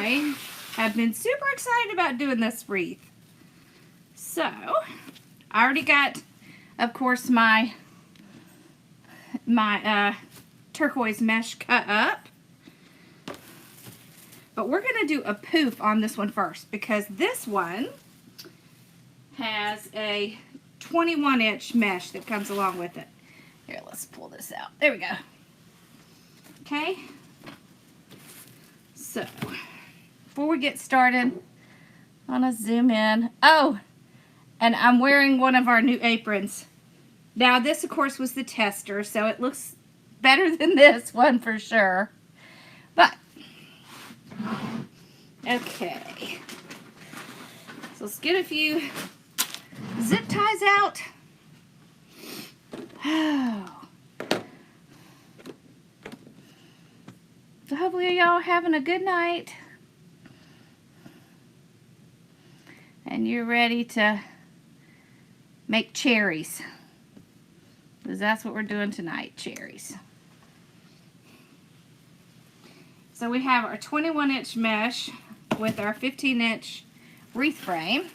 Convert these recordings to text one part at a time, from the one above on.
I have been super excited about doing this wreath. So, I already got, of course, my turquoise mesh cut up. But we're going to do a poof on this one first, because this one has a 21-inch mesh that comes along with it. Here, let's pull this out. There we go. Okay. So, before we get started, I want to zoom in. Oh, and I'm wearing one of our new aprons. Now, this, of course, was the tester, so it looks better than this one for sure. But, okay. So, let's get a few zip ties out. Oh. So, hopefully, y'all having a good night. And you're ready to make cherries. Because that's what we're doing tonight, cherries. So we have our 21-inch mesh with our 15-inch wreath frame.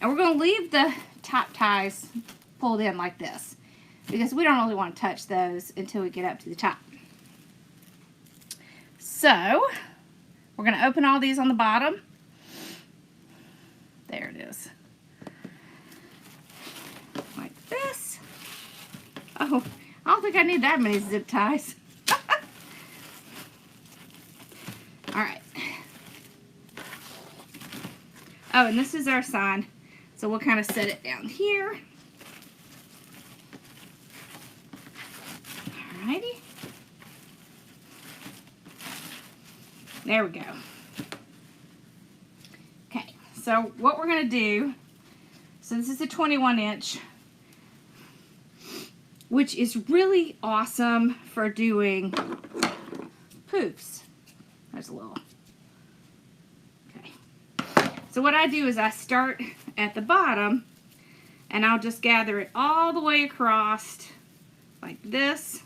And we're going to leave the top ties pulled in like this, because we don't really want to touch those until we get up to the top. So we're going to open all these on the bottom. There it is. Like this. Oh, I don't think I need that many zip ties. Alright. Oh, and this is our sign. So we'll kind of set it down here. Alrighty. There we go. Okay, so what we're going to do, so this is a 21-inch, which is really awesome for doing poofs. There's a little. Okay. So what I do is I start at the bottom, and I'll just gather it all the way across like this.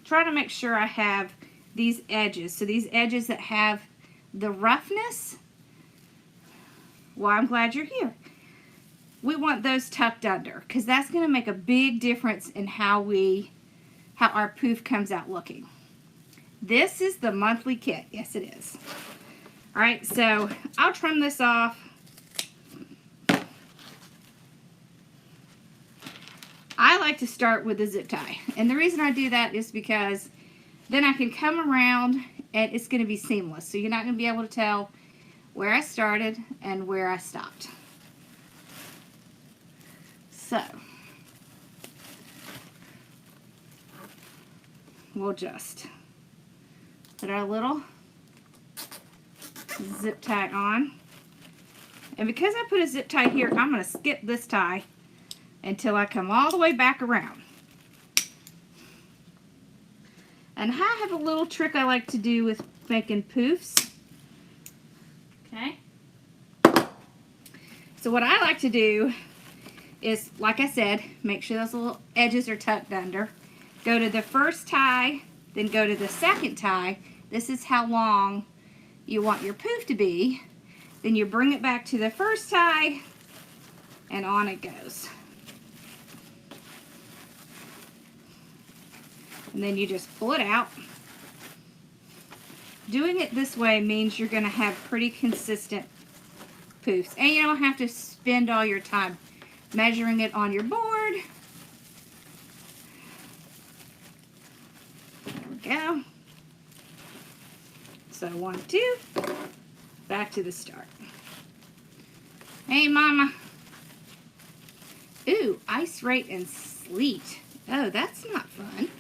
Try to make sure I have these edges. So these edges that have the roughness, well, I'm glad you're here. We want those tucked under, because that's going to make a big difference in how our poof comes out looking. This is the monthly kit. Yes, it is. All right, so I'll trim this off. I like to start with a zip tie, and the reason I do that is because then I can come around and it's going to be seamless. So you're not going to be able to tell where I started and where I stopped. So we'll just put our little zip tie on. And because I put a zip tie here, I'm going to skip this tie until I come all the way back around. And I have a little trick I like to do with making poofs. Okay. So what I like to do is, like I said, make sure those little edges are tucked under. Go to the first tie, then go to the second tie. This is how long you want your poof to be. Then you bring it back to the first tie, and on it goes. And then you just pull it out. Doing it this way means you're going to have pretty consistent poofs. And you don't have to spend all your time measuring it on your board. There we go. So 1, 2, back to the start. Hey, Mama. Ooh, ice, rain, and sleet. Oh, that's not fun.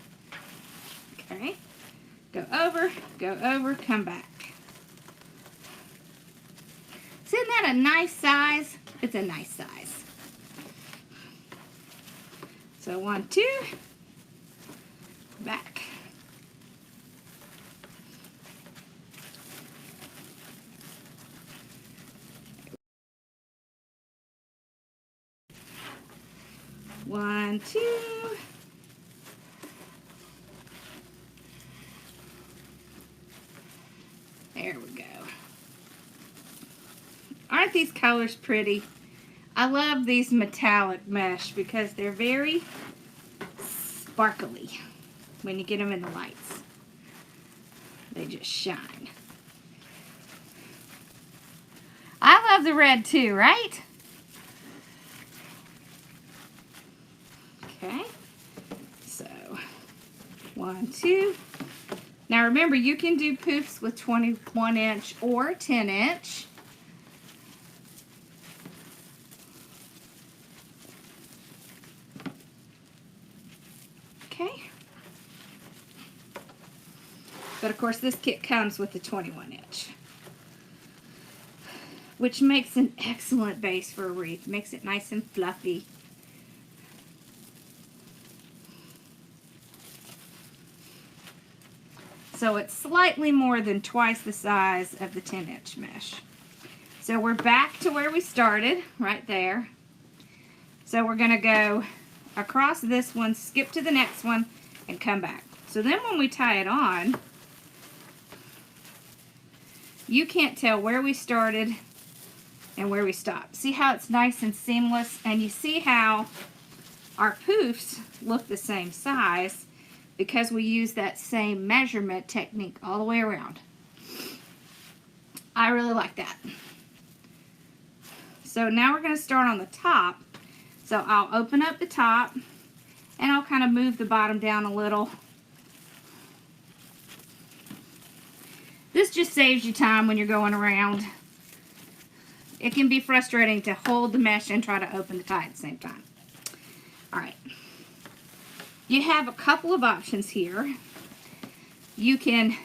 Okay, go over, come back. Isn't that a nice size? It's a nice size. So 1, 2, back. One, two. There we go. Aren't these colors pretty? I love these metallic mesh because they're very sparkly when you get them in the lights. They just shine. I love the red too, right? Okay. So, 1, 2. Now remember, you can do poofs with 21 inch or 10 inch. Okay. But of course this kit comes with the 21 inch. Which makes an excellent base for a wreath. Makes it nice and fluffy. So it's slightly more than twice the size of the 10-inch mesh. So we're back to where we started, right there. So we're going to go across this one, skip to the next one, and come back. So then when we tie it on, you can't tell where we started and where we stopped. See how it's nice and seamless? And you see how our poofs look the same size because we use that same measurement technique all the way around. I really like that. So now we're going to start on the top. So I'll open up the top and I'll kind of move the bottom down a little. This just saves you time when you're going around. It can be frustrating to hold the mesh and try to open the tie at the same time. Alright. You have a couple of options here. You can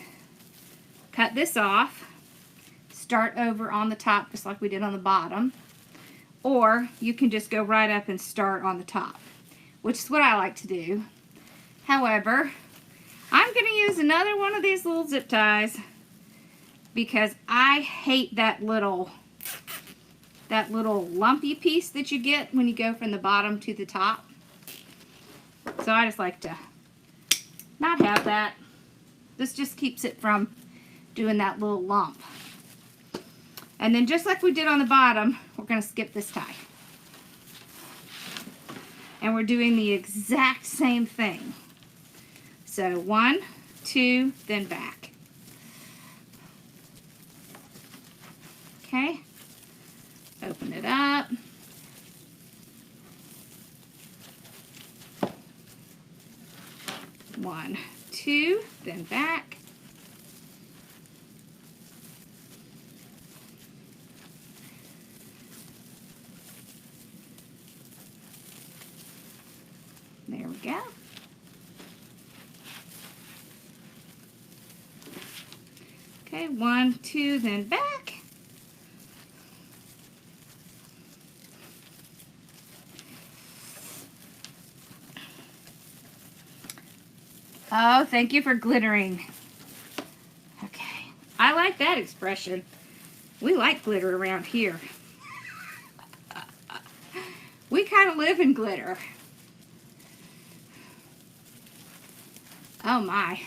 cut this off, start over on the top just like we did on the bottom, or you can just go right up and start on the top, which is what I like to do. However, I'm going to use another one of these little zip ties because I hate that little lumpy piece that you get when you go from the bottom to the top. So I just like to not have that. This just keeps it from doing that little lump. And then just like we did on the bottom, we're going to skip this tie. And we're doing the exact same thing. So 1, 2, then back. Okay. Open it up. One, 2, then back. There we go. Okay, 1, 2, then back. Oh, thank you for glittering. Okay. I like that expression. We like glitter around here. We kind of live in glitter. Oh my.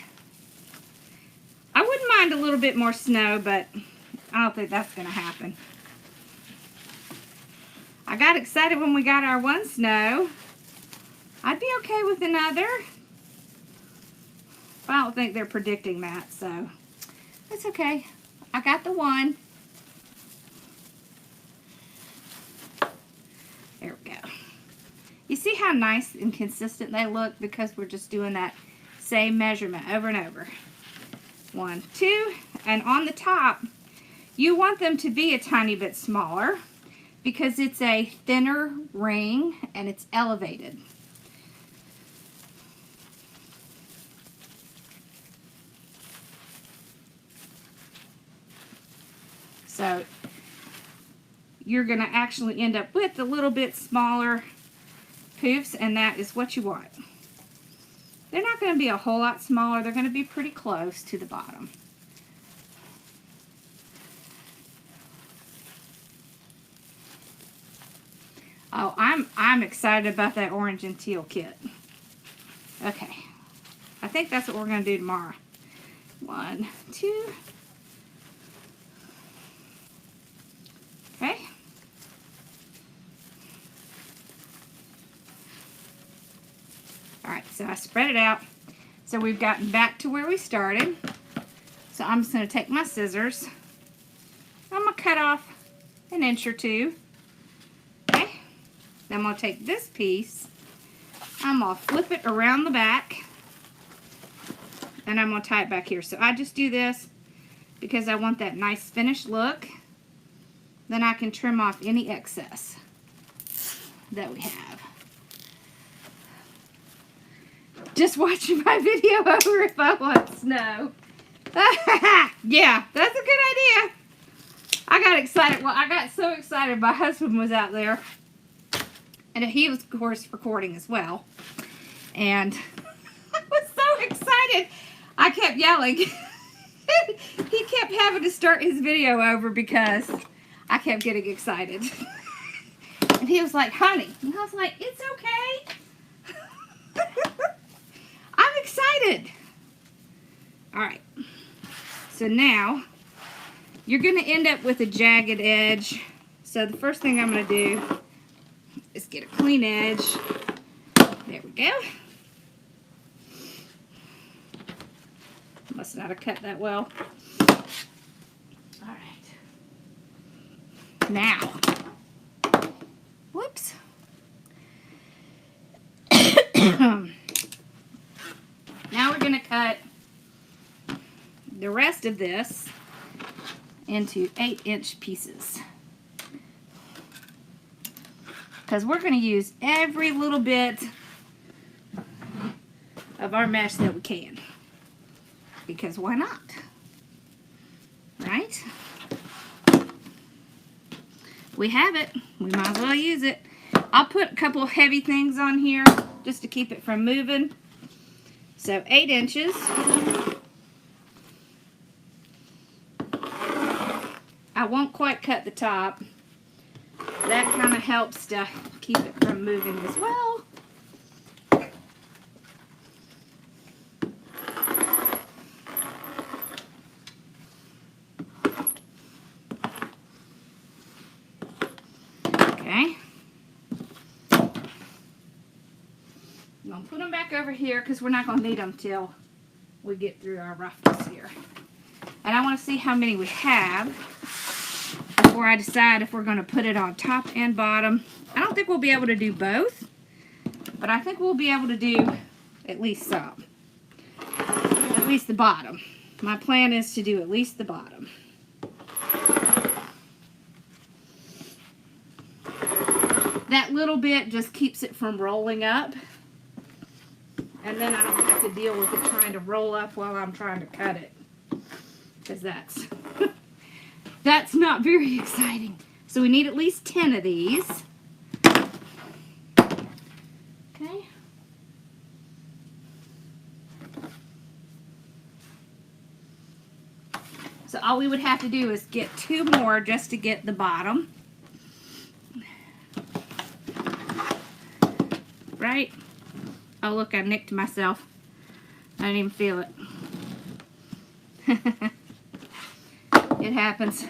I wouldn't mind a little bit more snow, but I don't think that's going to happen. I got excited when we got our one snow. I'd be okay with another. I don't think they're predicting that, so it's okay. I got the one. There we go. You see how nice and consistent they look because we're just doing that same measurement over and over. 1, 2, and on the top, you want them to be a tiny bit smaller because it's a thinner ring and it's elevated. So you're going to actually end up with a little bit smaller poofs, and that is what you want. They're not going to be a whole lot smaller. They're going to be pretty close to the bottom. Oh, I'm excited about that orange and teal kit. Okay. I think that's what we're going to do tomorrow. 1, 2. So I spread it out. So we've gotten back to where we started. So I'm just going to take my scissors. I'm going to cut off an inch or two. Okay. Then I'm going to take this piece. I'm going to flip it around the back. And I'm going to tie it back here. So I just do this because I want that nice finished look. Then I can trim off any excess that we have. Just watching my video over if I want snow. Yeah, that's a good idea. I got excited. Well, I got so excited. My husband was out there. And he was, of course, recording as well. And I was so excited. I kept yelling. He kept having to start his video over because I kept getting excited. And he was like, honey. And I was like, it's okay. I'm excited. All right. So now, you're going to end up with a jagged edge. So the first thing I'm going to do is get a clean edge. There we go. Must not have cut that well. All right. Now, whoops. Now we're going to cut the rest of this into 8-inch pieces. Because we're going to use every little bit of our mesh that we can. Because why not? Right? We have it. We might as well use it. I'll put a couple of heavy things on here just to keep it from moving. So 8 inches. I won't quite cut the top. That kind of helps to keep it from moving as well. Okay. I'm going to put them back over here because we're not going to need them till we get through our roughness here. And I want to see how many we have before I decide if we're going to put it on top and bottom. I don't think we'll be able to do both, but I think we'll be able to do at least some. At least the bottom. My plan is to do at least the bottom. That little bit just keeps it from rolling up. And then I don't have to deal with it trying to roll up while I'm trying to cut it. Because that's... that's not very exciting. So we need at least 10 of these. Okay. So all we would have to do is get 2 more just to get the bottom. Right? Oh look, I nicked myself. I didn't even feel it. It happens.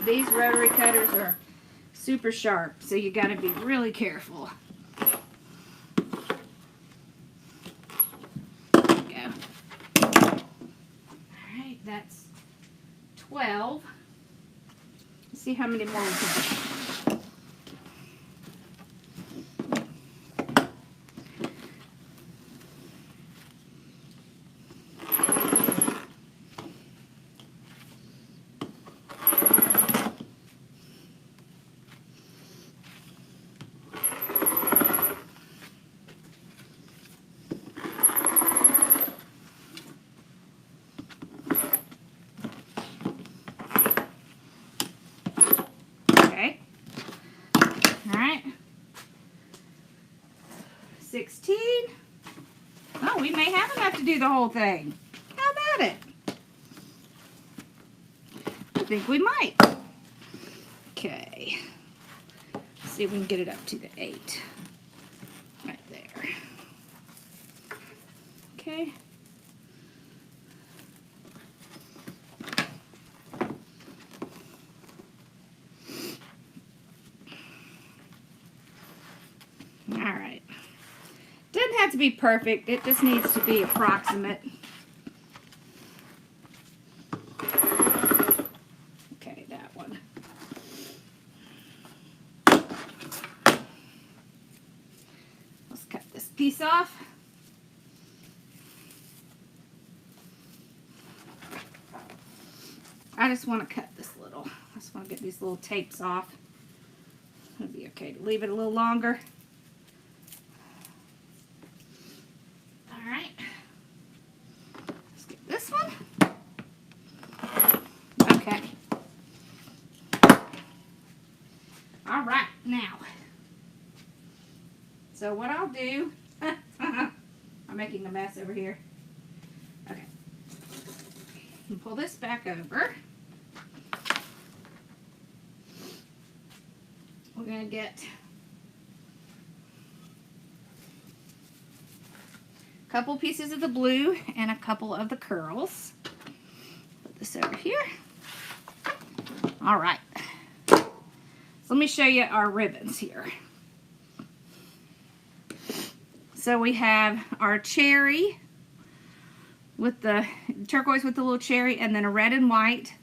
These rotary cutters are super sharp, so you got to be really careful. There we go. Alright, that's 12. Let's see how many more we can do. Okay. Alright. 16. Oh, we may have enough to do the whole thing. How about it? I think we might. Okay. Let's see if we can get it up to the 8. Right there. Okay. All right. Doesn't have to be perfect. It just needs to be approximate. Okay, that one. Let's cut this piece off. I just want to cut this little. I just want to get these little tapes off. It'll be okay to leave it a little longer. All right. Let's get this one. Okay. All right, now. So what I'll do, I'm making a mess over here. Okay. And pull this back over. We're going to get a couple pieces of the blue and a couple of the curls. Put this over here. All right. So let me show you our ribbons here. So we have our cherry with the turquoise with the little cherry, and then a red and white.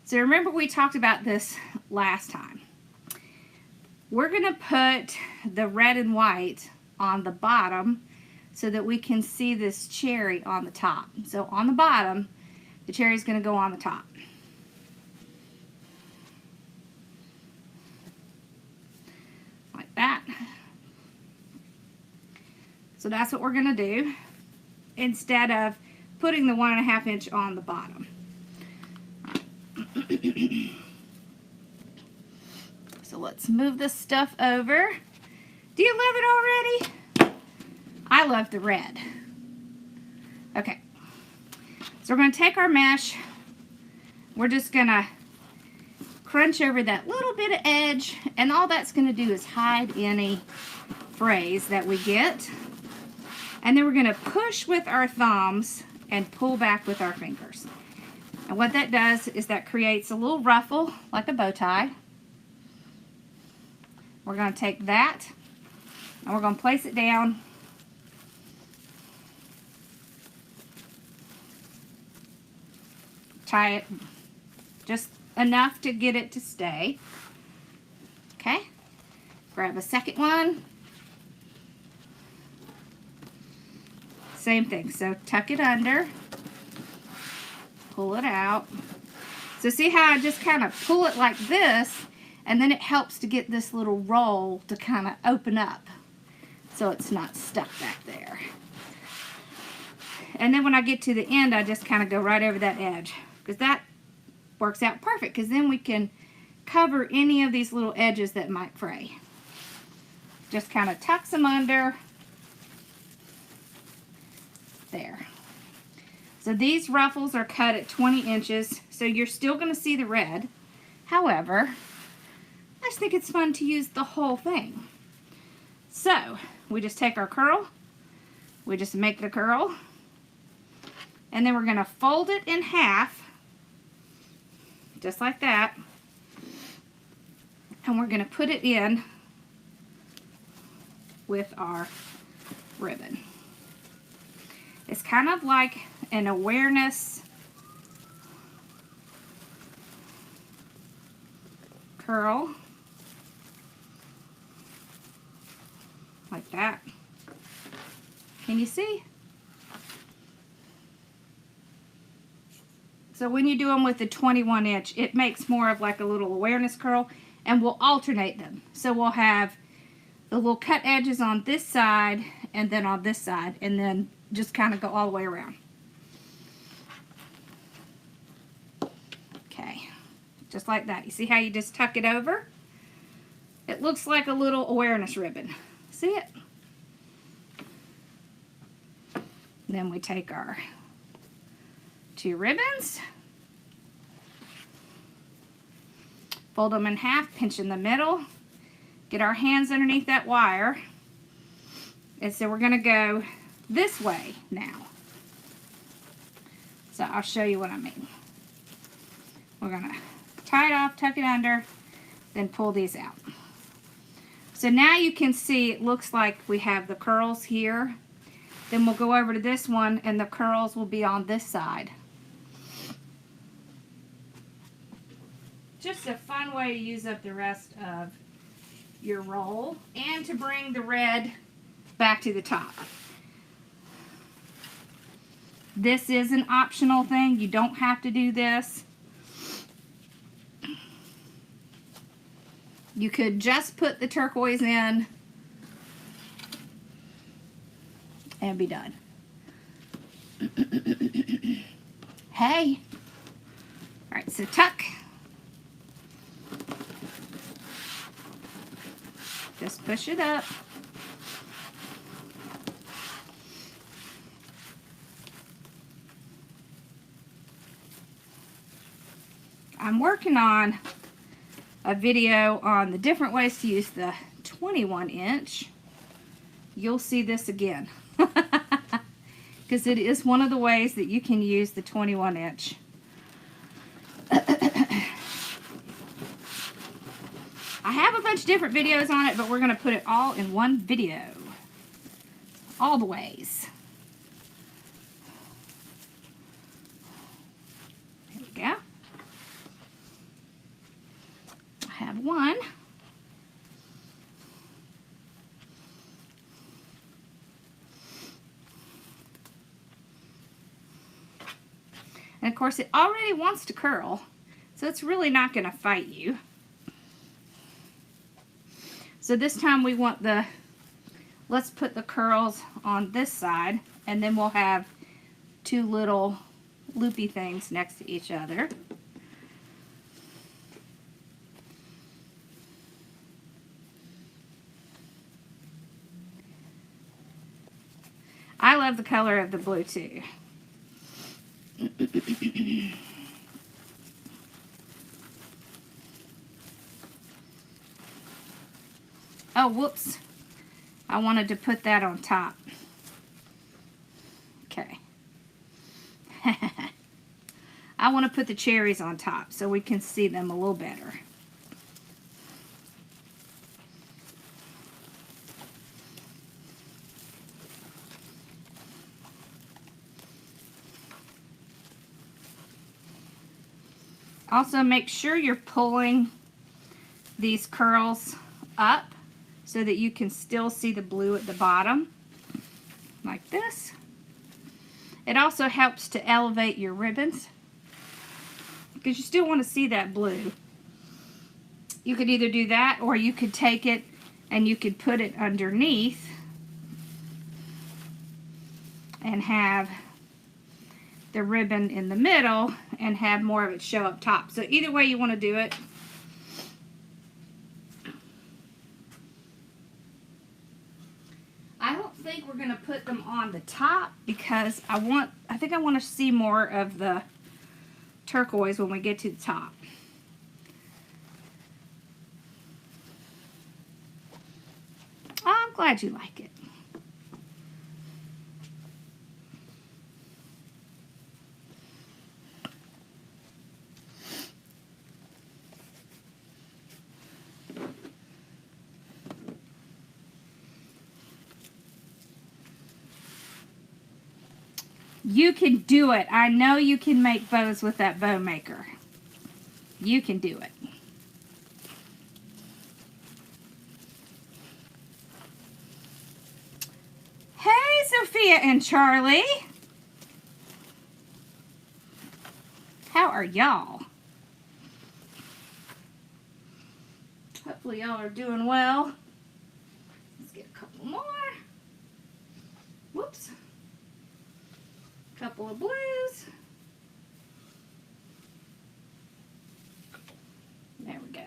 So remember we talked about this last time. We're going to put the red and white on the bottom so that we can see this cherry on the top. So on the bottom, the cherry is going to go on the top. Like that. So that's what we're going to do instead of putting the 1.5 inch on the bottom. So let's move this stuff over. Do you love it already? I love the red. Okay. So we're going to take our mesh. We're just going to crunch over that little bit of edge, and all that's going to do is hide any frays that we get. And then we're going to push with our thumbs and pull back with our fingers. And what that does is that creates a little ruffle like a bow tie. We're going to take that and we're going to place it down. Tie it just enough to get it to stay. Okay. Grab a second one. Same thing. So tuck it under. Pull it out. So see how I just kind of pull it like this, and then it helps to get this little roll to kind of open up so it's not stuck back there. And then when I get to the end, I just kind of go right over that edge, because that works out perfect, because then we can cover any of these little edges that might fray. Just kind of tucks them under. There. So these ruffles are cut at 20 inches, so you're still going to see the red. However, I just think it's fun to use the whole thing. So we just take our curl, we just make the curl, and then we're going to fold it in half, just like that, and we're going to put it in with our ribbon. It's kind of like an awareness curl, like that. Can you see? So when you do them with the 21 inch, it makes more of like a little awareness curl, and we'll alternate them. So we'll have the little cut edges on this side and then on this side, and then just kind of go all the way around. Okay, just like that. You see how you just tuck it over? It looks like a little awareness ribbon. See it? And then we take our 2 ribbons, fold them in half, pinch in the middle, get our hands underneath that wire, and so we're going to go this way now. So I'll show you what I mean. We're going to tie it off, tuck it under, then pull these out. So now you can see it looks like we have the curls here. Then we'll go over to this one and the curls will be on this side. Just a fun way to use up the rest of your roll and to bring the red back to the top. This is an optional thing. You don't have to do this. You could just put the turquoise in and be done. Hey. All right, so tuck. Just push it up. I'm working on a video on the different ways to use the 21-inch. You'll see this again. Because it is one of the ways that you can use the 21-inch. I have a bunch of different videos on it, but we're going to put it all in one video. All the ways. There we go. I have one. And of course it already wants to curl, so it's really not going to fight you. So this time we want the, let's put the curls on this side, and then we'll have two little loopy things next to each other. I love the color of the blue too. Oh, whoops. I wanted to put that on top. Okay. I want to put the cherries on top so we can see them a little better. Also, make sure you're pulling these curls up so that you can still see the blue at the bottom, like this. It also helps to elevate your ribbons because you still want to see that blue. You could either do that, or you could take it and you could put it underneath and have the ribbon in the middle and have more of it show up top. So either way you want to do it. I don't think we're going to put them on the top because I think I want to see more of the turquoise when we get to the top. Oh, I'm glad you like it. You can do it. I know you can make bows with that bow maker. You can do it. Hey, Sophia and Charlie. How are y'all? Hopefully y'all are doing well. Let's get a couple more. Whoops. Couple of blues. There we go.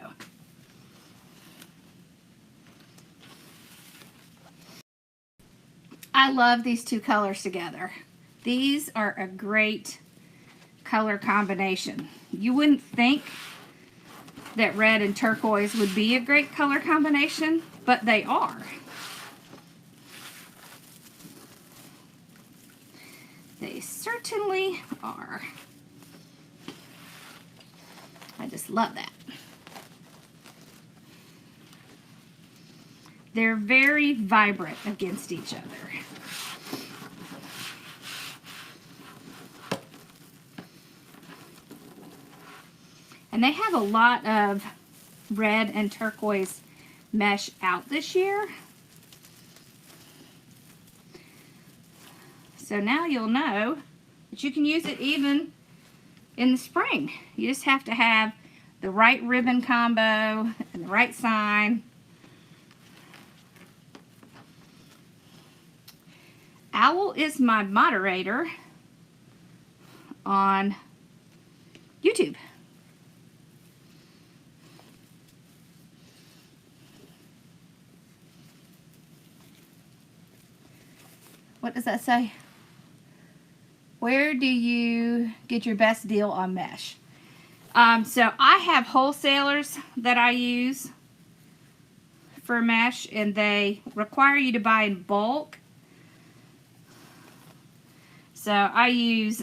I love these two colors together. These are a great color combination. You wouldn't think that red and turquoise would be a great color combination, but they are. They certainly are. I just love that. They're very vibrant against each other. And they have a lot of red and turquoise mesh out this year. So now you'll know that you can use it even in the spring. You just have to have the right ribbon combo and the right sign. Owl is my moderator on YouTube. What does that say? Where do you get your best deal on mesh? So I have wholesalers that I use for mesh, and they require you to buy in bulk. So I use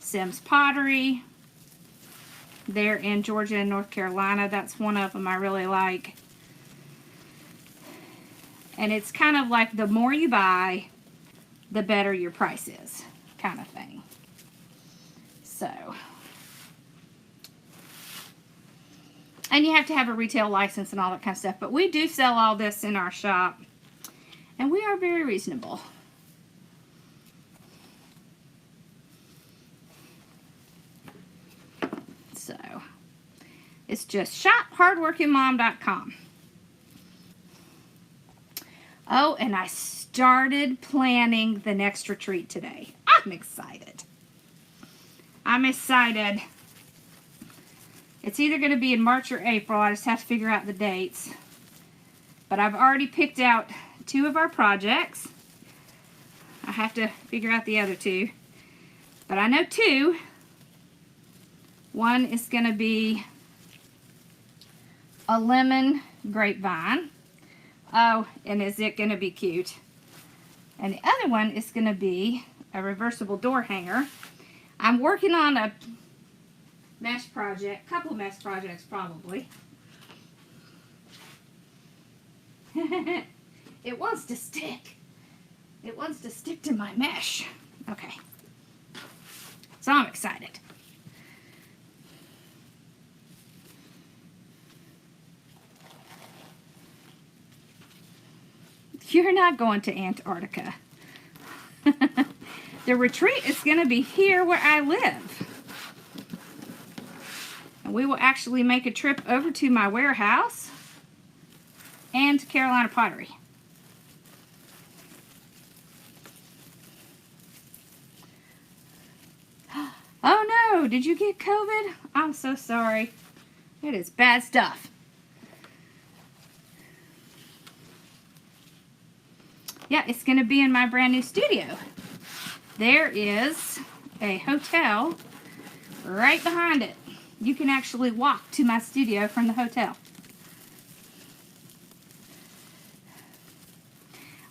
Sims Pottery. They're in Georgia and North Carolina. That's one of them I really like. And it's kind of like the more you buy, the better your price is, kind of thing. So, and you have to have a retail license and all that kind of stuff. But we do sell all this in our shop, and we are very reasonable. So, it's just shophardworkingmom.com. Oh, and I started planning the next retreat today. I'm excited. I'm excited. It's either going to be in March or April. I just have to figure out the dates. But I've already picked out 2 of our projects. I have to figure out the other 2. But I know 2. One is going to be a lemon grapevine. Oh, and is it going to be cute? And the other one is going to be a reversible door hanger. I'm working on a mesh project, couple mesh projects probably. It wants to stick. It wants to stick to my mesh. Okay. So I'm excited. You're not going to Antarctica. The retreat is going to be here where I live. And we will actually make a trip over to my warehouse and to Carolina Pottery. Oh no, did you get COVID? I'm so sorry. It is bad stuff. Yeah, it's going to be in my brand new studio. There is a hotel right behind it. You can actually walk to my studio from the hotel.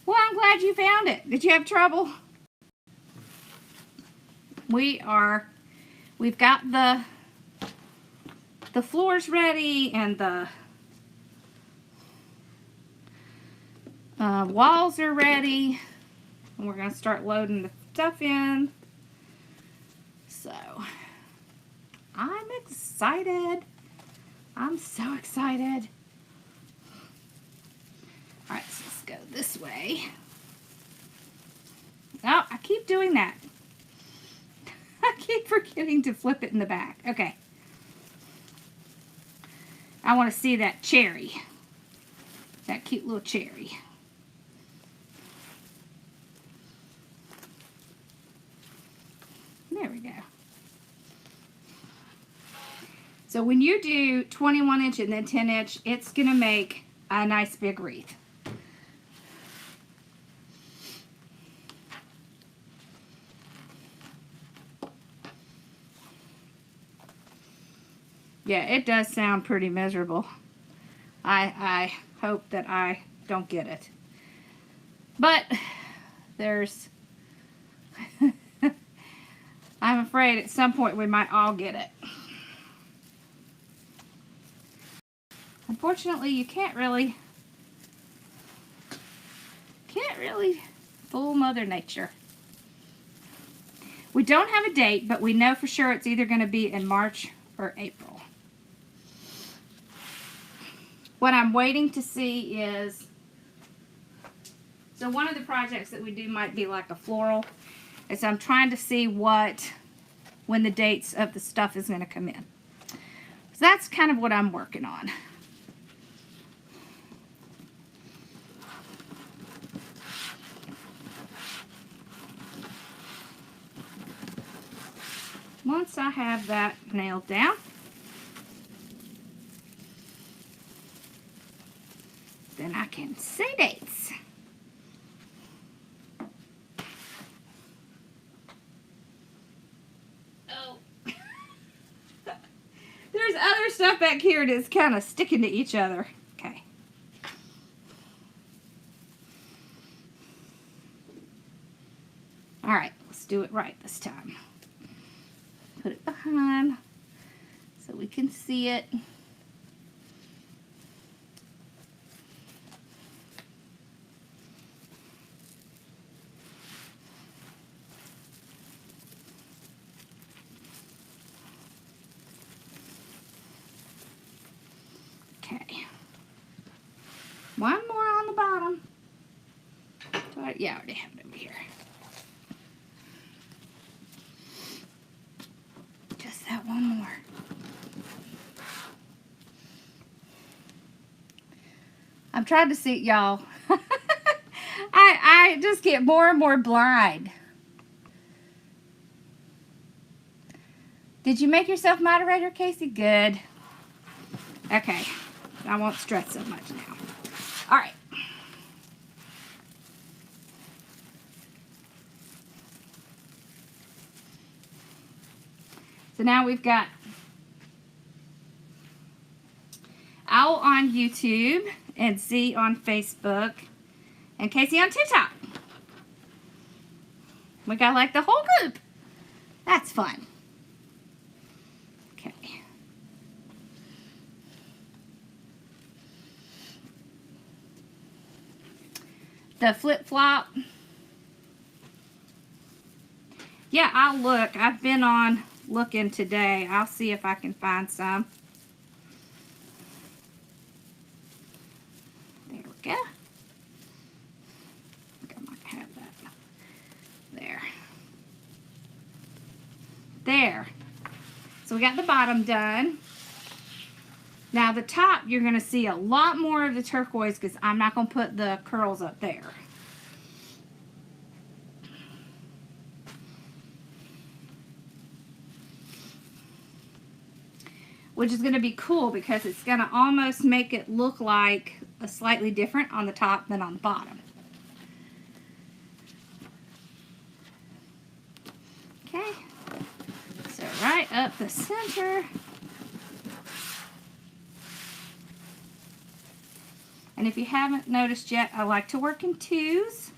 Well, I'm glad you found it. Did you have trouble? We've got the floors ready and the walls are ready, and we're going to start loading the stuff in. So, I'm excited. I'm so excited. Alright, so let's go this way. Oh, I keep doing that. I keep forgetting to flip it in the back. Okay. I want to see that cherry. That cute little cherry. There we go. So when you do 21 inch and then 10 inch, it's going to make a nice big wreath. Yeah, it does sound pretty miserable. I hope that I don't get it. But there's afraid at some point we might all get it. Unfortunately, you can't really fool Mother Nature. We don't have a date, but we know for sure it's either going to be in March or April. What I'm waiting to see is, so one of the projects that we do might be like a floral, and so I'm trying to see when the dates of the stuff is going to come in. So that's kind of what I'm working on. Once I have that nailed down, then I can say dates. Oh. There's other stuff back here that's kind of sticking to each other. Okay. All right, let's do it right this time. Put it behind so we can see it. Okay. One more on the bottom. Yeah, I already have it over here. That one more. I'm trying to see, y'all. I just get more and more blind. Did you make yourself moderator, Casey? Good. Okay. I won't stress so much now. All right. So now we've got Owl on YouTube and Z on Facebook and Casey on TikTok. We got like the whole group. That's fun. Okay. The flip-flop. Yeah, I'll look. I've been on looking today. I'll see if I can find some. There we go. I think I might have that. There. There. So we got the bottom done. Now the top, you're going to see a lot more of the turquoise because I'm not going to put the curls up there. Which is going to be cool because it's going to almost make it look like a slightly different on the top than on the bottom. Okay, so right up the center. And if you haven't noticed yet, I like to work in twos.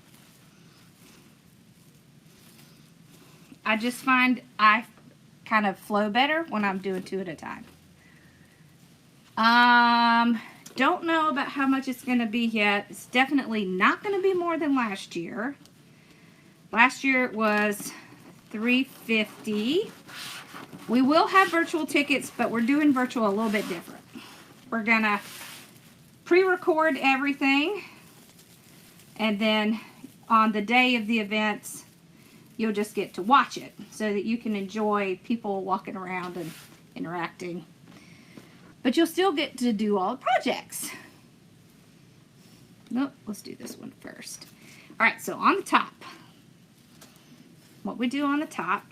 I just find I kind of flow better when I'm doing two at a time. Don't know about how much it's going to be yet. It's definitely not going to be more than last year. Last year it was $350. We will have virtual tickets, but we're doing virtual a little bit different. We're going to pre-record everything, and then on the day of the events, you'll just get to watch it so that you can enjoy people walking around and interacting. But you'll still get to do all the projects. Nope, let's do this one first. All right, so on the top, what we do on the top,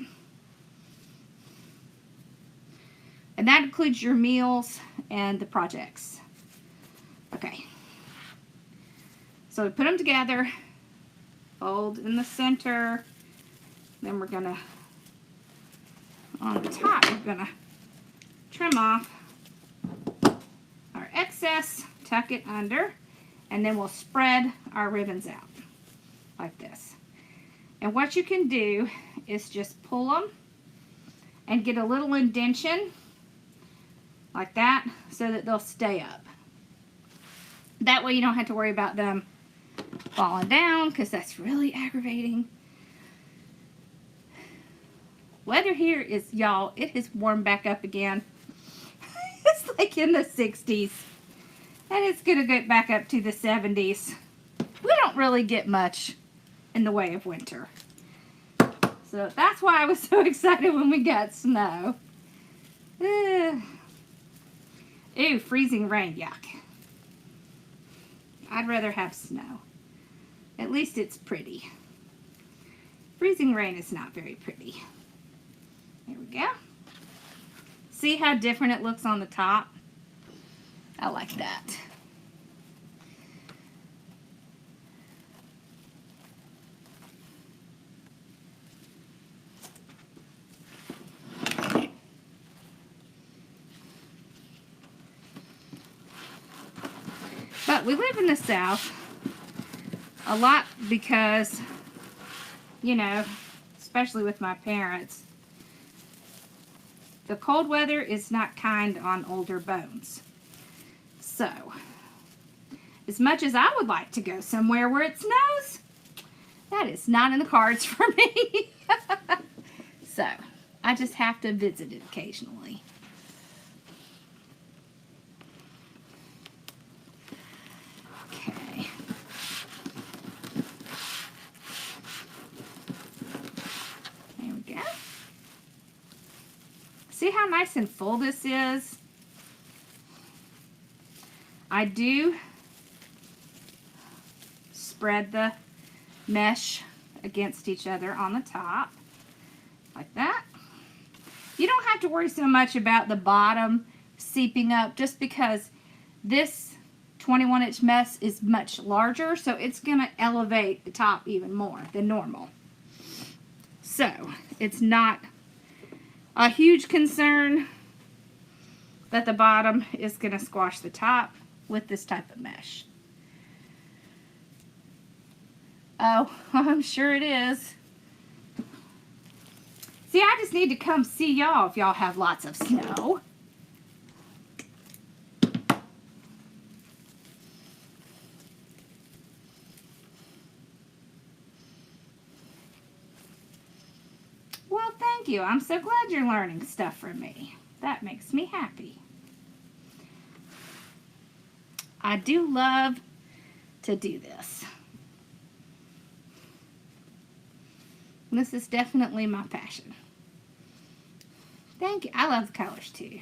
and that includes your meals and the projects. Okay, so we put them together, fold in the center, then we're gonna, on the top, we're gonna trim off our excess, tuck it under, and then we'll spread our ribbons out like this. And what you can do is just pull them and get a little indentation like that so that they'll stay up. That way you don't have to worry about them falling down, because that's really aggravating. Weather here is, y'all, it has warmed back up again. It's like in the 60s. And it's going to get back up to the 70s. We don't really get much in the way of winter. So that's why I was so excited when we got snow. Ew, freezing rain, yuck. I'd rather have snow. At least it's pretty. Freezing rain is not very pretty. There we go. See how different it looks on the top? I like that. But we live in the South a lot because, you know, especially with my parents, the cold weather is not kind on older bones. So, as much as I would like to go somewhere where it snows, that is not in the cards for me. So, I just have to visit it occasionally. Okay. There we go. See how nice and full this is? I do spread the mesh against each other on the top, like that. You don't have to worry so much about the bottom seeping up, just because this 21-inch mesh is much larger, so it's going to elevate the top even more than normal. So, it's not a huge concern that the bottom is going to squash the top with this type of mesh. Oh, I'm sure it is. See, I just need to come see y'all if y'all have lots of snow. Well, thank you. I'm so glad you're learning stuff from me. That makes me happy. I do love to do this. This is definitely my passion. Thank you. I love the colors too.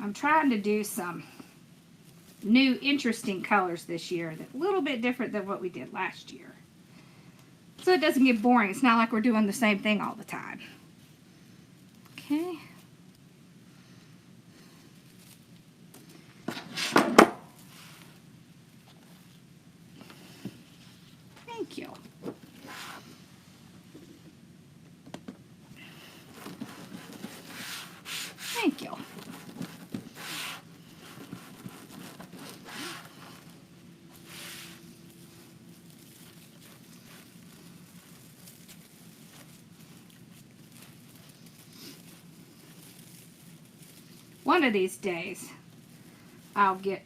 I'm trying to do some new interesting colors this year, that a little bit different than what we did last year, so it doesn't get boring. It's not like we're doing the same thing all the time. Okay. Thank you. Thank you. One of these days, I'll get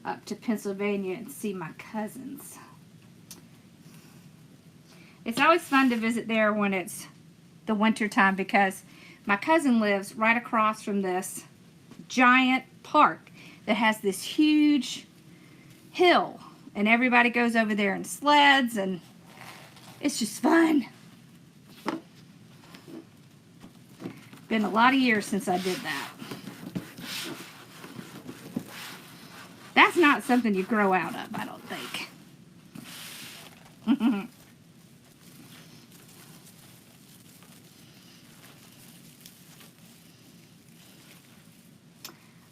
up to Pennsylvania and see my cousins. It's always fun to visit there when it's the winter time, because my cousin lives right across from this giant park that has this huge hill, and everybody goes over there in sleds, and it's just fun. Been a lot of years since I did that. That's not something you grow out of, I don't think.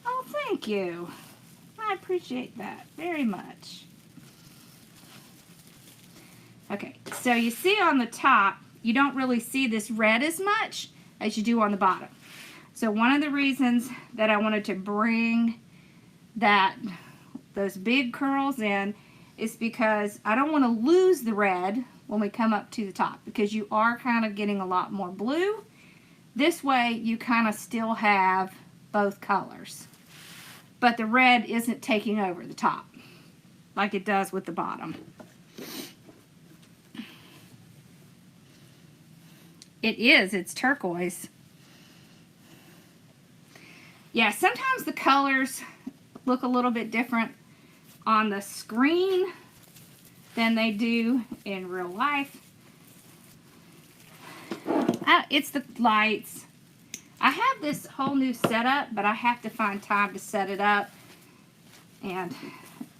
Oh, thank you. I appreciate that very much. Okay, so you see on the top, you don't really see this red as much. as you do on the bottom. So one of the reasons that I wanted to bring those big curls in is because I don't want to lose the red when we come up to the top, because you are kind of getting a lot more blue. This way you kind of still have both colors, but the red isn't taking over the top like it does with the bottom. It's turquoise. Yeah, sometimes the colors look a little bit different on the screen than they do in real life. It's the lights. I have this whole new setup, but I have to find time to set it up and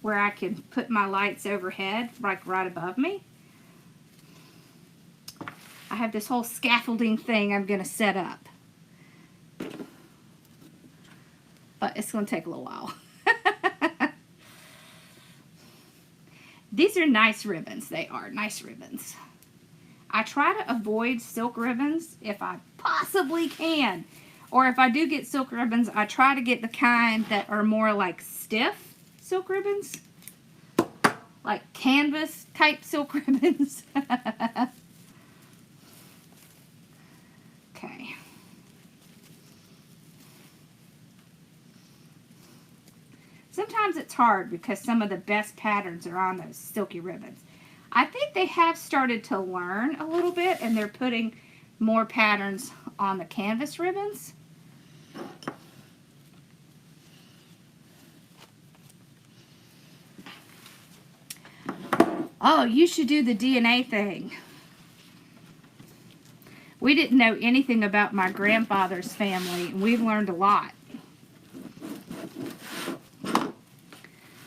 where I can put my lights overhead, like right above me. I have this whole scaffolding thing I'm going to set up. But it's going to take a little while. These are nice ribbons. They are nice ribbons. I try to avoid silk ribbons if I possibly can. Or if I do get silk ribbons, I try to get the kind that are more like stiff silk ribbons. Like canvas type silk ribbons. Okay. Sometimes it's hard because some of the best patterns are on those silky ribbons. I think they have started to learn a little bit and they're putting more patterns on the canvas ribbons. Oh, you should do the DNA thing. We didn't know anything about my grandfather's family, and we've learned a lot.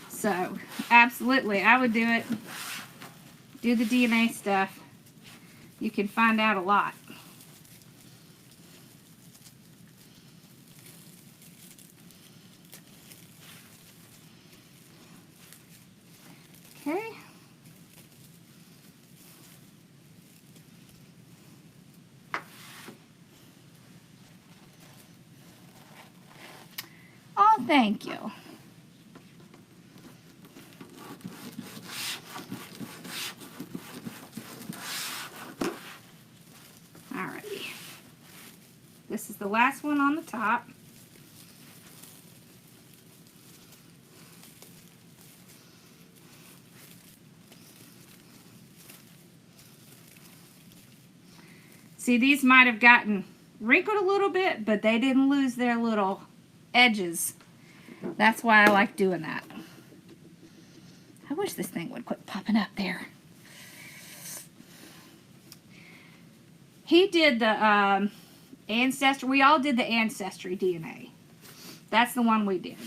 So, absolutely, I would do it. Do the DNA stuff. You can find out a lot. Okay. Oh, thank you. Alrighty. This is the last one on the top. See, these might have gotten wrinkled a little bit, but they didn't lose their little edges. That's why I like doing that. I wish this thing would quit popping up there. He did the ancestry. We all did the ancestry DNA. That's the one we did.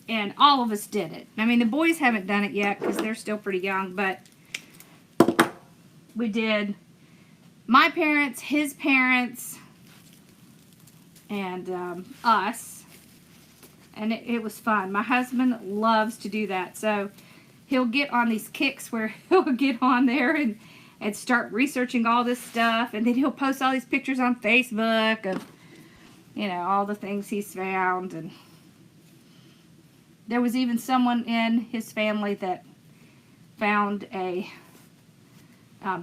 And all of us did it. I mean, the boys haven't done it yet because they're still pretty young, but we did my parents, his parents, and us. And it was fun. My husband loves to do that. So he'll get on these kicks where he'll get on there and start researching all this stuff. And then he'll post all these pictures on Facebook of, you know, all the things he's found. And there was even someone in his family that found a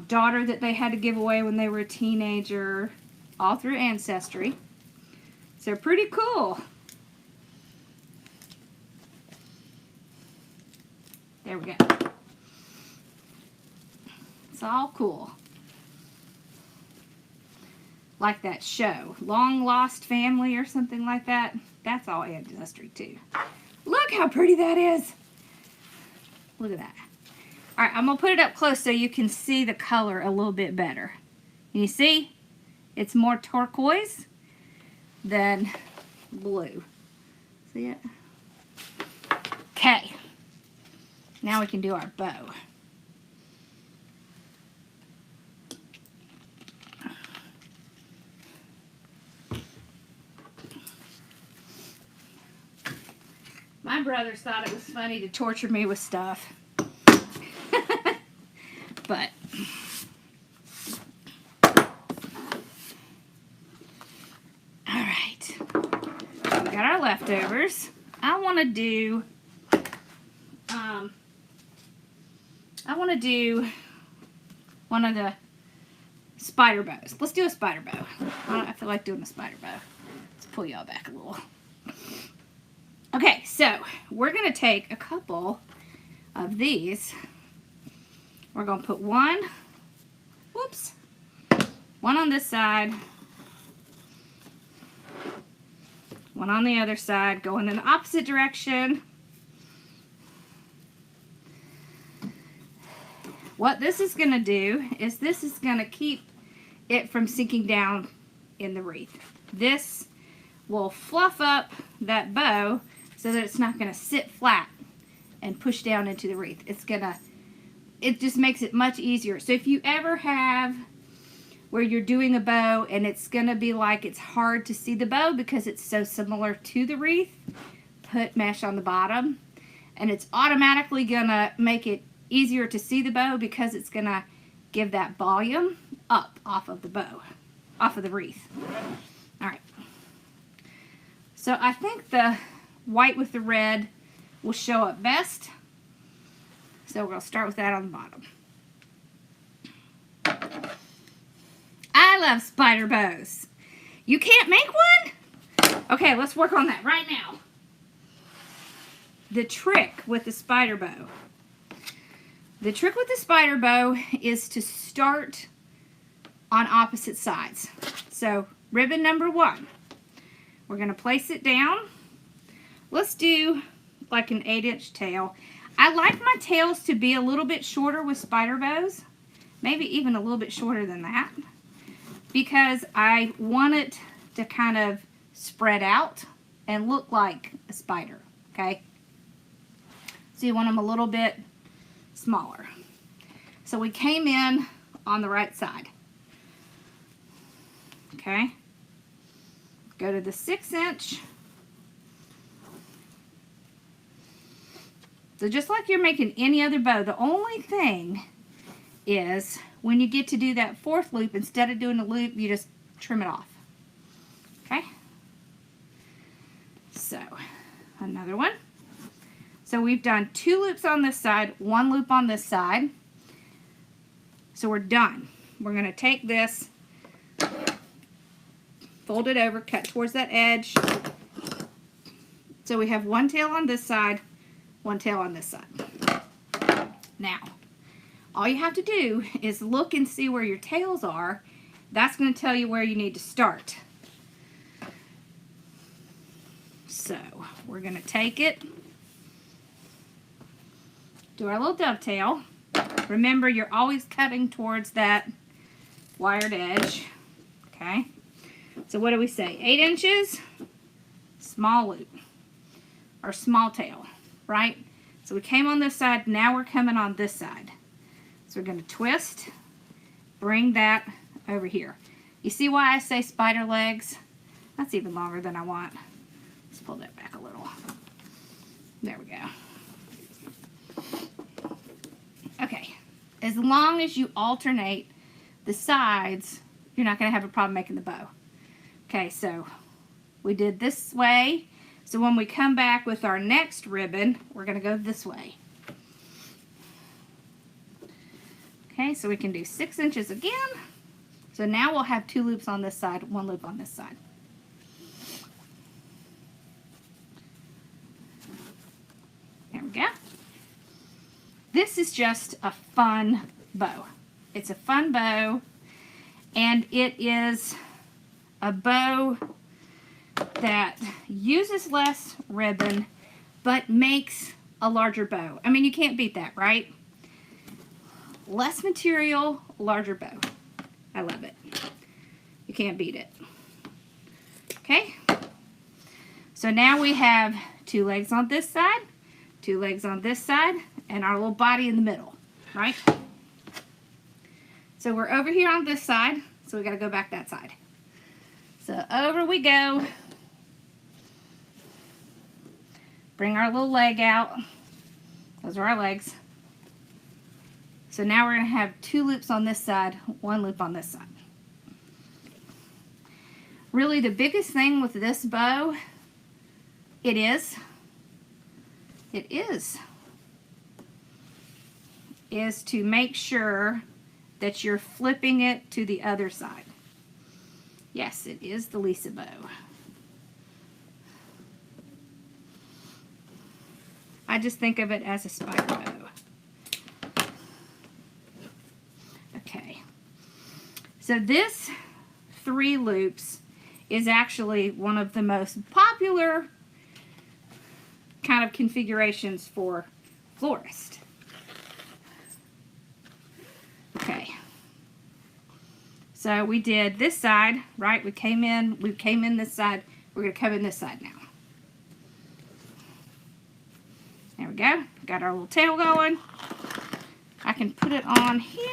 daughter that they had to give away when they were a teenager, all through Ancestry. So pretty cool. There we go. It's all cool. Like that show, Long Lost Family or something like that. That's all Ancestry too. Look how pretty that is. Look at that. Alright, I'm going to put it up close so you can see the color a little bit better. You see? It's more turquoise than blue. See it? Okay. Now we can do our bow. My brothers thought it was funny to torture me with stuff. But leftovers, I want to do one of the spider bows. Let's do a spider bow. I feel like doing a spider bow. Let's pull y'all back a little. Okay, so we're going to take a couple of these. We're going to put one on this side, one on the other side, going in the opposite direction. What this is going to do is this is going to keep it from sinking down in the wreath. This will fluff up that bow so that it's not going to sit flat and push down into the wreath. It just makes it much easier. So if you ever have where you're doing a bow and it's going to be like it's hard to see the bow because it's so similar to the wreath, put mesh on the bottom and it's automatically going to make it easier to see the bow because it's going to give that volume up off of the bow, off of the wreath. All right. So I think the white with the red will show up best. So we're going to start with that on the bottom. I love spider bows. You can't make one? Okay, let's work on that right now. The trick with the spider bow. The trick with the spider bow is to start on opposite sides. So ribbon number 1, we're going to place it down. Let's do like an 8-inch tail. I like my tails to be a little bit shorter with spider bows, maybe even a little bit shorter than that, because I want it to kind of spread out and look like a spider, okay? So you want them a little bit smaller. So we came in on the right side. Okay. Go to the 6-inch. So just like you're making any other bow, the only thing is when you get to do that 4th loop, instead of doing a loop, you just trim it off. Okay. So another one. So we've done 2 loops on this side, 1 loop on this side. So we're done. We're going to take this, fold it over, cut towards that edge. So we have 1 tail on this side, 1 tail on this side. Now, all you have to do is look and see where your tails are. That's going to tell you where you need to start. So we're going to take it, do our little dovetail. Remember, you're always cutting towards that wired edge. Okay. So what do we say? 8 inches, small loop, or small tail, right? So we came on this side, now we're coming on this side. So we're going to twist, bring that over here. You see why I say spider legs? That's even longer than I want. Let's pull that back a little. There we go. Okay, as long as you alternate the sides, you're not going to have a problem making the bow. Okay, so we did this way. So when we come back with our next ribbon, we're going to go this way. Okay, so we can do 6 inches again. So now we'll have 2 loops on this side, 1 loop on this side. There we go. This is just a fun bow. It's a fun bow, and it is a bow that uses less ribbon but makes a larger bow. I mean, you can't beat that, right? Less material, larger bow. I love it. You can't beat it. Okay? So now we have 2 legs on this side, 2 legs on this side, and our little body in the middle, right? So we're over here on this side, so we got to go back that side. So over we go. Bring our little leg out. Those are our legs. So now we're going to have 2 loops on this side, 1 loop on this side. Really, the biggest thing with this bow It is to make sure that you're flipping it to the other side. Yes, it is the Lisa bow. I just think of it as a spider bow. Okay. So this 3 loops is actually one of the most popular kind of configurations for florist. Okay. So we did this side, right? We came in this side. We're going to come in this side now. There we go. Got our little tail going. I can put it on here.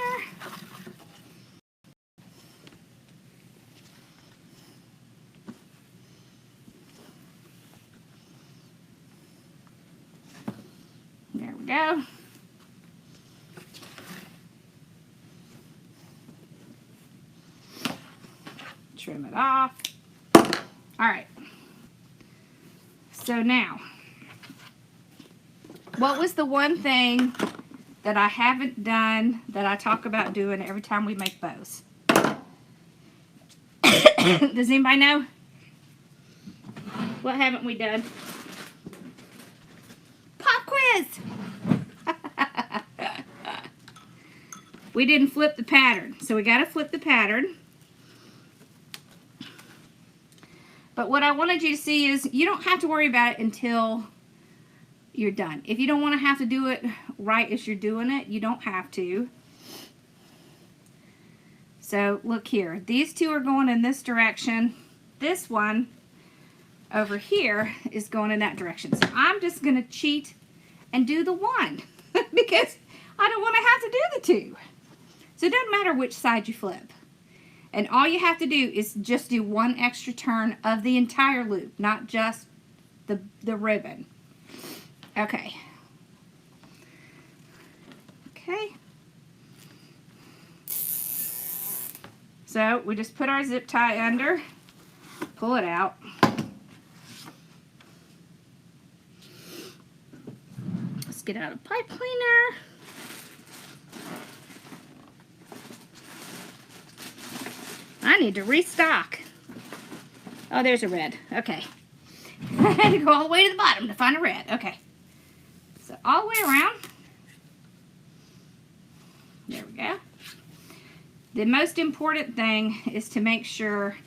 There we go. Trim it off. All right. So now, what was the one thing that I haven't done that I talk about doing every time we make bows? Does anybody know? What haven't we done? Pop quiz! We didn't flip the pattern, so we got to flip the pattern. But what I wanted you to see is you don't have to worry about it until you're done. If you don't want to have to do it right as you're doing it, you don't have to. So look here. These 2 are going in this direction. This one over here is going in that direction. So I'm just going to cheat and do the 1 because I don't want to have to do the 2. So it doesn't matter which side you flip. And all you have to do is just do 1 extra turn of the entire loop, not just the ribbon. Okay. Okay. So we just put our zip tie under, pull it out. Let's get out a pipe cleaner. I need to restock. Oh, there's a red. Okay. I had to go all the way to the bottom to find a red. Okay. So all the way around. There we go. The most important thing is to make sure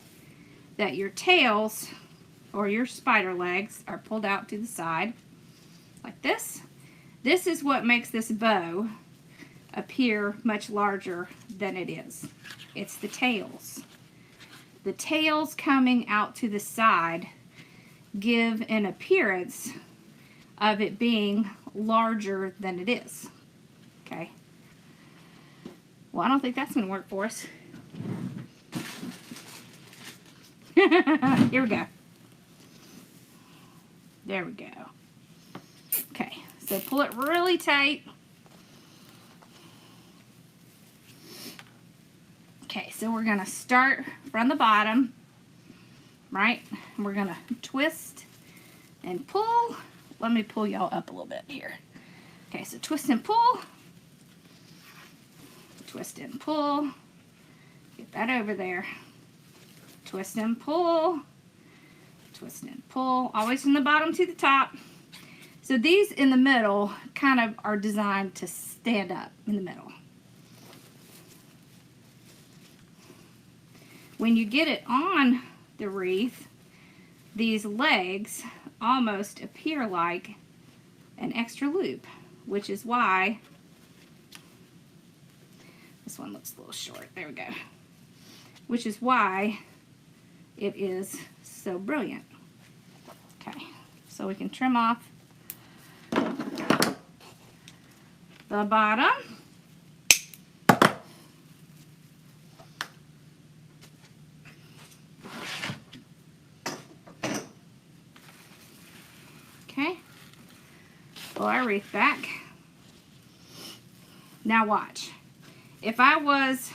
that your tails or your spider legs are pulled out to the side like this. This is what makes this bow appear much larger than it is. It's the tails. The tails coming out to the side give an appearance of it being larger than it is. Okay. Well, I don't think that's going to work for us. Here we go. There we go. Okay, so pull it really tight. Okay, so we're going to start from the bottom, right? And we're going to twist and pull. Let me pull y'all up a little bit here. Okay, so twist and pull. Twist and pull. Get that over there. Twist and pull. Twist and pull. Always from the bottom to the top. So these in the middle kind of are designed to stand up in the middle. When you get it on the wreath, these legs almost appear like an extra loop, which is why this one looks a little short. There we go. Which is why it is so brilliant. Okay, so we can trim off the bottom. Okay, pull our wreath back. Now watch. If I was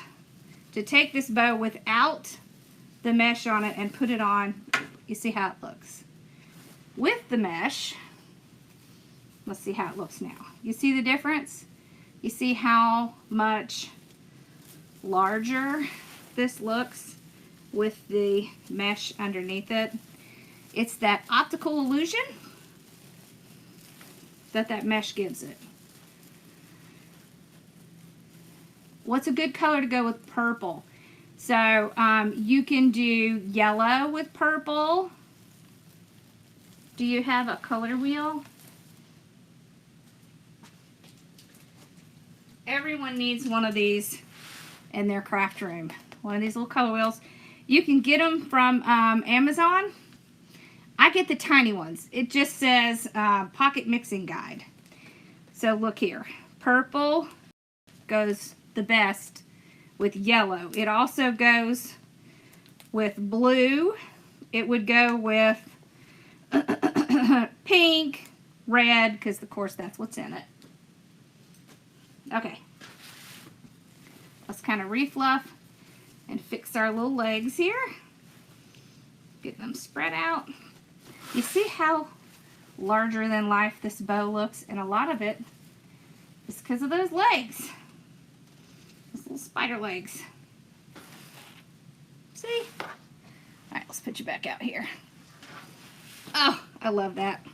to take this bow without the mesh on it and put it on, you see how it looks. with the mesh. Let's see how it looks now. You see the difference? You see how much larger this looks with the mesh underneath it? It's that optical illusion that mesh gives it. What's a good color to go with purple? So you can do yellow with purple. Do you have a color wheel? Everyone needs one of these in their craft room. One of these little color wheels. You can get them from Amazon. I get the tiny ones. It just says Pocket Mixing Guide. So look here. Purple goes the best with yellow. It also goes with blue. It would go with pink, red, because of course that's what's in it. Okay. Let's kind of refluff and fix our little legs here. Get them spread out. You see how larger than life this bow looks? And a lot of it is because of those legs. Those little spider legs. See? Alright, let's put you back out here. Oh, I love that.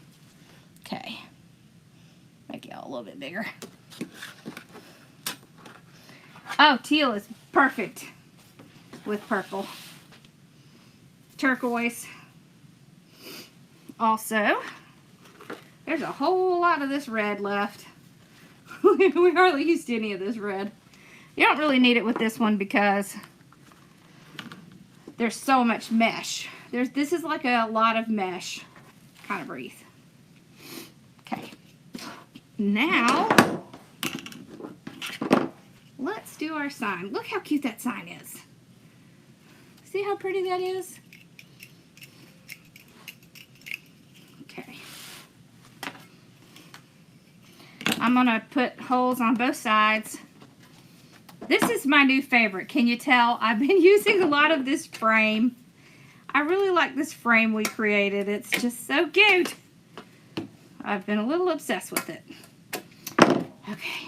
Okay. Make y'all a little bit bigger. Oh, teal is perfect with purple. Turquoise. Also, there's a whole lot of this red left. We hardly used any of this red. You don't really need it with this one because there's so much mesh. This is like a lot of mesh kind of wreath. Okay. Now, let's do our sign. Look how cute that sign is. See how pretty that is? Okay. I'm going to put holes on both sides. This is my new favorite. Can you tell? I've been using a lot of this frame. I really like this frame we created. It's just so cute. I've been a little obsessed with it. Okay.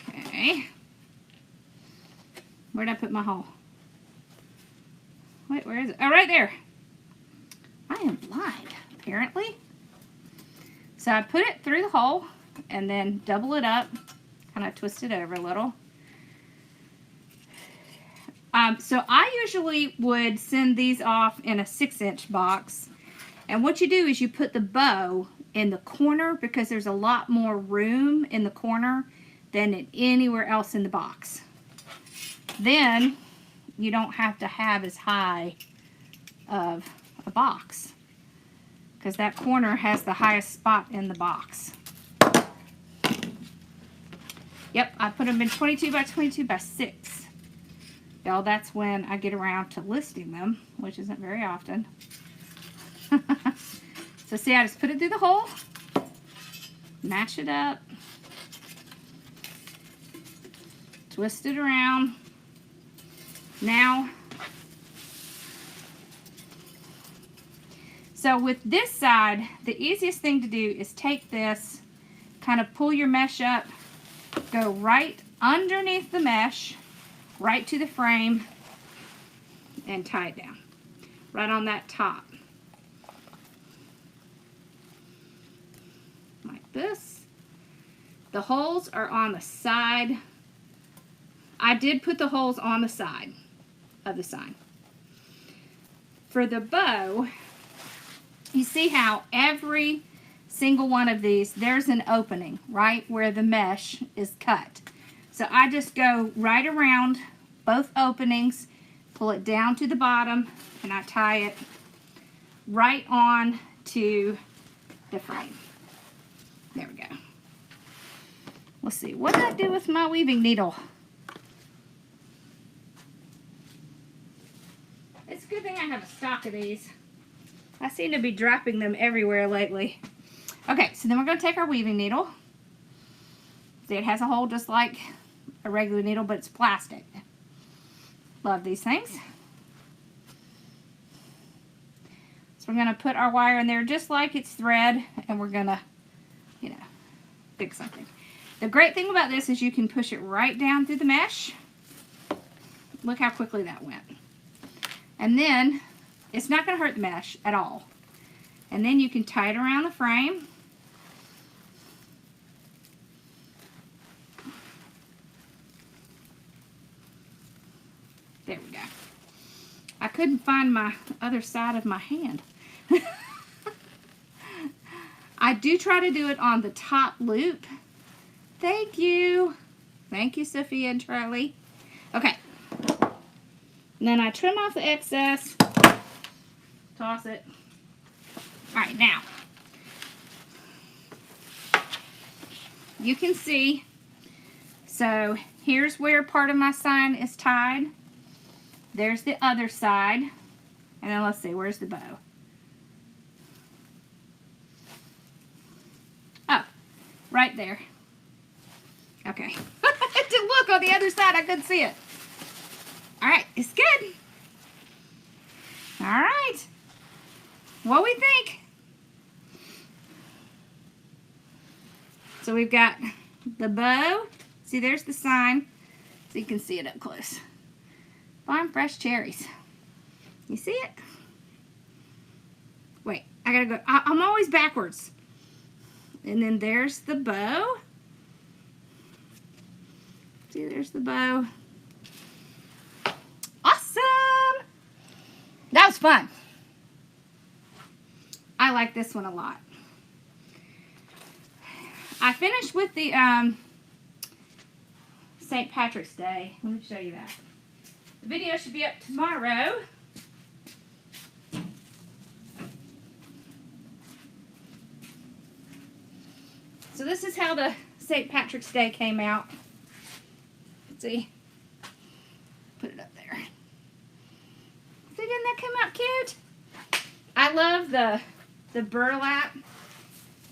Okay. Where'd I put my hole? Wait, where is it? Oh, right there. I am blind, apparently. So I put it through the hole and then double it up, kind of twist it over a little. So I usually would send these off in a 6-inch box. And what you do is you put the bow in the corner because there's a lot more room in the corner than anywhere else in the box. Then you don't have to have as high of a box because that corner has the highest spot in the box. Yep, I put them in 22 by 22 by 6. Well, that's when I get around to listing them, which isn't very often. So see, I just put it through the hole, match it up, twist it around. Now, so with this side, the easiest thing to do is take this, kind of pull your mesh up, go right underneath the mesh, right to the frame, and tie it down. Right on that top. Like this. The holes are on the side. I did put the holes on the side of the sign. For the bow, you see how every single one of these, there's an opening right where the mesh is cut. So I just go right around both openings, pull it down to the bottom, and I tie it right on to the frame. There we go. Let's see, what did I do with my weaving needle? It's a good thing I have a stock of these. I seem to be dropping them everywhere lately. Okay, so then we're going to take our weaving needle. See, it has a hole just like a regular needle, but it's plastic. Love these things. So we're going to put our wire in there just like it's thread, and we're going to, you know, fix something. The great thing about this is you can push it right down through the mesh. Look how quickly that went. And then it's not going to hurt the mesh at all. And then you can tie it around the frame. There we go. I couldn't find my other side of my hand. I do try to do it on the top loop. Thank you. Thank you, Sophia and Charlie. Okay. And then I trim off the excess. Toss it. Alright, now. You can see. So, here's where part of my sign is tied. There's the other side. And then let's see, where's the bow? Oh, right there. Okay. To look on the other side, I couldn't see it. Alright, it's good. Alright. What we think? So we've got the bow. See, there's the sign. So you can see it up close. Farm fresh cherries. You see it? Wait, I gotta go. I'm always backwards. And then there's the bow. See, there's the bow. Awesome! That was fun. I like this one a lot. I finished with the St. Patrick's Day. Let me show you that. The video should be up tomorrow. So this is how the St. Patrick's Day came out. Let's see. Put it up there. See, didn't that come out cute? I love the burlap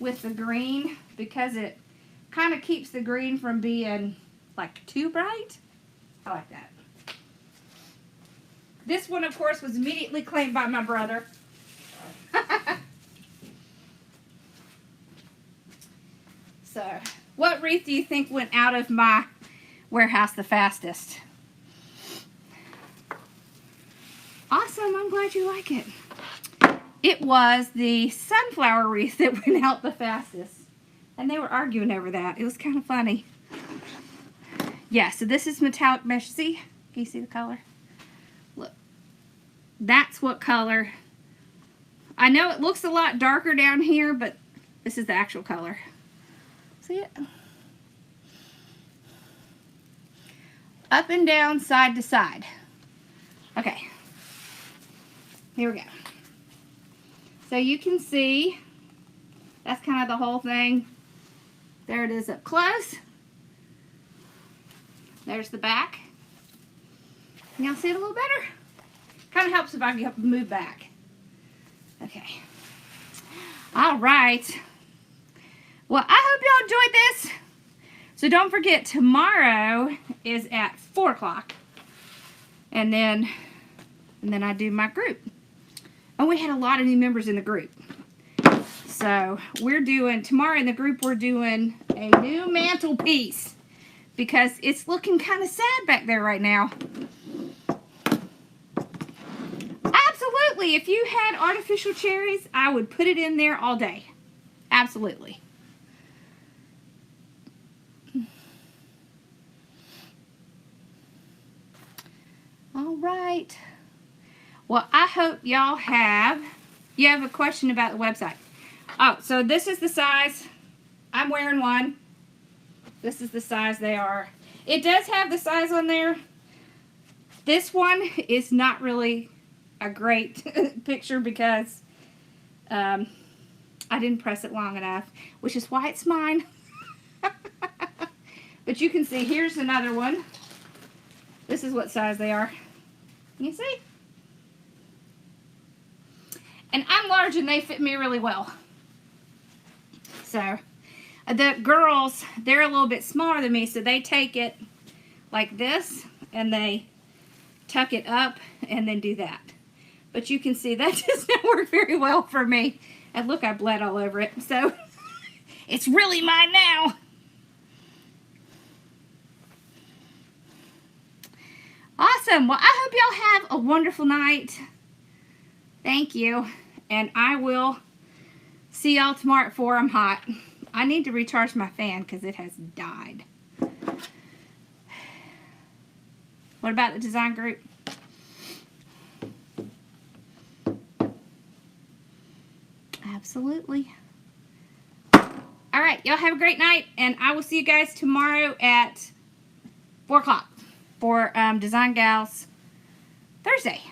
with the green because it kind of keeps the green from being like too bright. I like that. This one, of course, was immediately claimed by my brother. So, what wreath do you think went out of my warehouse the fastest? Awesome, I'm glad you like it. It was the sunflower wreath that went out the fastest. And they were arguing over that. It was kind of funny. Yeah, so this is metallic mesh. See? Can you see the color? Look. That's what color. I know it looks a lot darker down here, but this is the actual color. See it? Up and down, side to side. Okay. Here we go. So you can see that's kind of the whole thing. There it is up close. There's the back. Y'all see it a little better? Kind of helps if I can move back. Okay. All right. Well, I hope y'all enjoyed this. So don't forget, tomorrow is at 4 o'clock. And then I do my group. And we had a lot of new members in the group. So we're doing, tomorrow in the group, we're doing a new mantelpiece. Because it's looking kind of sad back there right now. Absolutely. If you had artificial cherries, I would put it in there all day. Absolutely. All right. Well, I hope y'all have a question about the website. Oh, so this is the size. I'm wearing one. This is the size they are. It does have the size on there. This one is not really a great picture because I didn't press it long enough, which is why it's mine. But you can see, here's another one. This is what size they are. You see? And I'm large and they fit me really well. So, the girls, they're a little bit smaller than me, so they take it like this and they tuck it up and then do that. But you can see that does not work very well for me. And look, I bled all over it. So it's really mine now. Awesome. Well, I hope y'all have a wonderful night. Thank you. And I will see y'all tomorrow at 4. I'm hot. I need to recharge my fan because it has died. What about the design group? Absolutely. All right, y'all have a great night, and I will see you guys tomorrow at 4 o'clock for Design Gals Thursday.